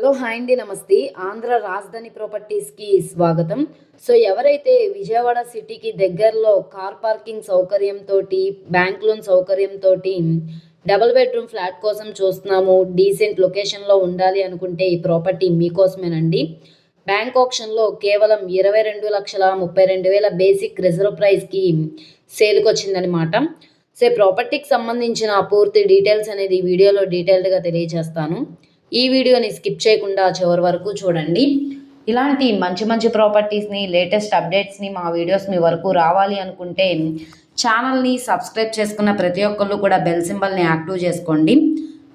Hello hi అండి, నమస్తే. ఆంధ్ర రాజధాని ప్రాపర్టీస్కి స్వాగతం. సో ఎవరైతే విజయవాడ సిటీకి దగ్గరలో కార్ పార్కింగ్ సౌకర్యంతో, బ్యాంక్ లోన్ సౌకర్యంతో డబుల్ బెడ్రూమ్ ఫ్లాట్ కోసం చూస్తున్నాము, డీసెంట్ లొకేషన్లో ఉండాలి అనుకుంటే ఈ ప్రాపర్టీ మీకోసమేనండి. బ్యాంక్ ఆప్షన్లో కేవలం 22,32,000 బేసిక్ రిజర్వ్ ప్రైస్కి సేల్కి వచ్చిందనమాట. సో ప్రాపర్టీకి సంబంధించిన పూర్తి డీటెయిల్స్ అనేది ఈ వీడియోలో డీటెయిల్డ్గా తెలియజేస్తాను. ఈ వీడియోని స్కిప్ చేయకుండా చివరి వరకు చూడండి. ఇలాంటి మంచి మంచి ప్రాపర్టీస్ని, లేటెస్ట్ అప్డేట్స్ని, మా వీడియోస్ మీ వరకు రావాలి అనుకుంటే ఛానల్ని సబ్స్క్రైబ్ చేసుకున్న ప్రతి ఒక్కళ్ళు కూడా బెల్ సింబల్ని యాక్టివ్ చేసుకోండి.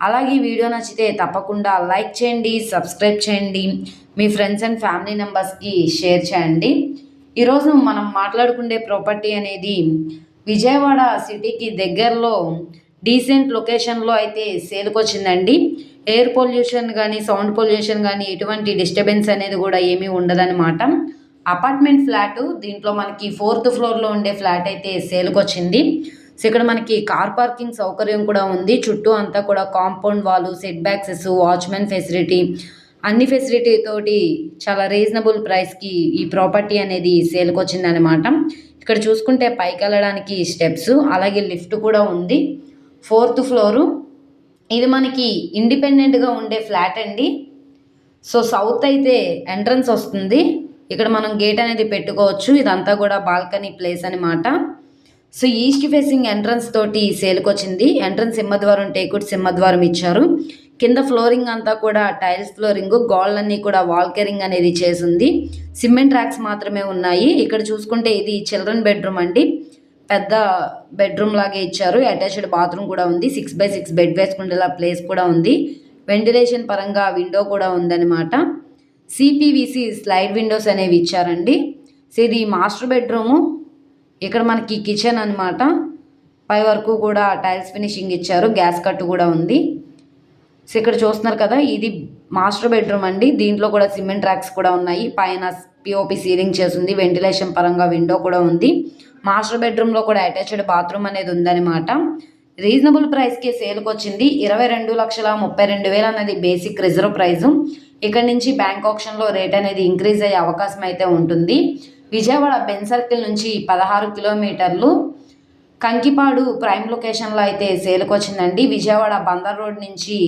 అలాగే వీడియో నచ్చితే తప్పకుండా లైక్ చేయండి, సబ్స్క్రైబ్ చేయండి, మీ ఫ్రెండ్స్ అండ్ ఫ్యామిలీ మెంబర్స్కి షేర్ చేయండి. ఈరోజు మనం మాట్లాడుకునే ప్రాపర్టీ అనేది విజయవాడ సిటీకి దగ్గరలో డీసెంట్ లొకేషన్లో అయితే సేల్కి వచ్చిందండి. ఎయిర్ పొల్యూషన్ కానీ, సౌండ్ పొల్యూషన్ కానీ, ఎటువంటి డిస్టర్బెన్స్ అనేది కూడా ఏమీ ఉండదన్నమాట. అపార్ట్మెంట్ ఫ్లాటు, దీంట్లో మనకి 4th ఫ్లోర్లో ఉండే ఫ్లాట్ అయితే సేల్కి వచ్చింది. సో ఇక్కడ మనకి కార్ పార్కింగ్ సౌకర్యం కూడా ఉంది. చుట్టూ అంతా కూడా కాంపౌండ్ వాళ్ళు, సెట్ బ్యాక్సెస్, వాచ్మెన్ ఫెసిలిటీ, అన్ని ఫెసిలిటీ తోటి చాలా రీజనబుల్ ప్రైస్కి ఈ ప్రాపర్టీ అనేది సేల్కి వచ్చిందనమాట. ఇక్కడ చూసుకుంటే పైకి వెళ్ళడానికి స్టెప్స్, అలాగే లిఫ్ట్ కూడా ఉంది. 4th floor. ఇది మనకి ఇండిపెండెంట్గా ఉండే ఫ్లాట్ అండి. సో సౌత్ అయితే ఎంట్రన్స్ వస్తుంది. ఇక్కడ మనం గేట్ అనేది పెట్టుకోవచ్చు. ఇదంతా కూడా బాల్కనీ ప్లేస్ అనమాట. సో ఈస్ట్ ఫేసింగ్ ఎంట్రన్స్ తోటి సేల్కి వచ్చింది. ఎంట్రన్స్ సింహద్వారం, టేకుడ్ సింహద్వారం ఇచ్చారు. కింద ఫ్లోరింగ్ అంతా కూడా టైల్స్ ఫ్లోరింగ్, గోళ్ళన్నీ కూడా వాల్కెరింగ్ అనేది చేసింది. సిమెంట్ ర్యాక్స్ మాత్రమే ఉన్నాయి. ఇక్కడ చూసుకుంటే ఇది చిల్డ్రన్ బెడ్రూమ్ అండి. పెద్ద బెడ్రూమ్ లాగే ఇచ్చారు. అటాచ్డ్ బాత్రూమ్ కూడా ఉంది. 6x6 బెడ్ వేసుకుంటేలా ప్లేస్ కూడా ఉంది. వెంటిలేషన్ పరంగా విండో కూడా ఉందన్నమాట. సిపివిసి స్లైడ్ విండోస్ అనేవి ఇచ్చారండి. సో ఇది మాస్టర్ బెడ్రూము. ఇక్కడ మనకి కిచెన్ అనమాట. పై వరకు కూడా టైల్స్ ఫినిషింగ్ ఇచ్చారు. గ్యాస్ కట్టు కూడా ఉంది. సో ఇక్కడ చూస్తున్నారు కదా, ఇది మాస్టర్ బెడ్రూమ్ అండి. దీంట్లో కూడా సిమెంట్ ర్యాక్స్ కూడా ఉన్నాయి. పైన పిఓపి సీలింగ్ చేసింది. వెంటిలేషన్ పరంగా విండో కూడా ఉంది. మాస్టర్ బెడ్రూమ్లో కూడా అటాచ్డ్ బాత్రూమ్ అనేది ఉందన్నమాట. రీజనబుల్ ప్రైస్కి సేల్కి వచ్చింది. 22,32,000 అనేది బేసిక్ రిజర్వ్ ప్రైజు. ఇక్కడ నుంచి బ్యాంక్ ఆప్షన్లో రేట్ అనేది ఇంక్రీజ్ అయ్యే అవకాశం అయితే ఉంటుంది. విజయవాడ బెన్ సర్కిల్ నుంచి 16 కిలోమీటర్లు, కంకిపాడు ప్రైమ్ లొకేషన్లో అయితే సేల్కి వచ్చిందండి. విజయవాడ బందర్ రోడ్ నుంచి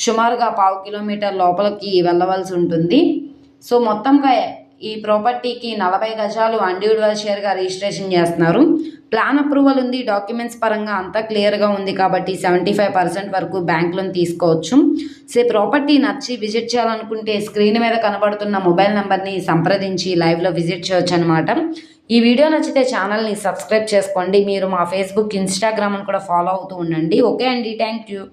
సుమారుగా 1/2 కిలోమీటర్ లోపలికి వెళ్ళవలసి ఉంటుంది. సో మొత్తంగా ఈ ప్రాపర్టీకి 40 గజాలు ఇండివిడ్యువల్ షేర్గా రిజిస్ట్రేషన్ చేస్తున్నారు. ప్లాన్ అప్రూవల్ ఉంది. డాక్యుమెంట్స్ పరంగా అంతా క్లియర్గా ఉంది కాబట్టి 75% వరకు బ్యాంక్ లోన్ తీసుకోవచ్చు. సో ప్రాపర్టీ నచ్చి విజిట్ చేయాలనుకుంటే స్క్రీన్ మీద కనబడుతున్న మొబైల్ నెంబర్ని సంప్రదించి లైవ్లో విజిట్ చేయొచ్చు అనమాట. ఈ వీడియో నచ్చితే ఛానల్ని సబ్స్క్రైబ్ చేసుకోండి. మీరు మా ఫేస్బుక్, ఇన్స్టాగ్రామ్ని కూడా ఫాలో అవుతూ ఉండండి. ఓకే అండి, థ్యాంక్ యూ.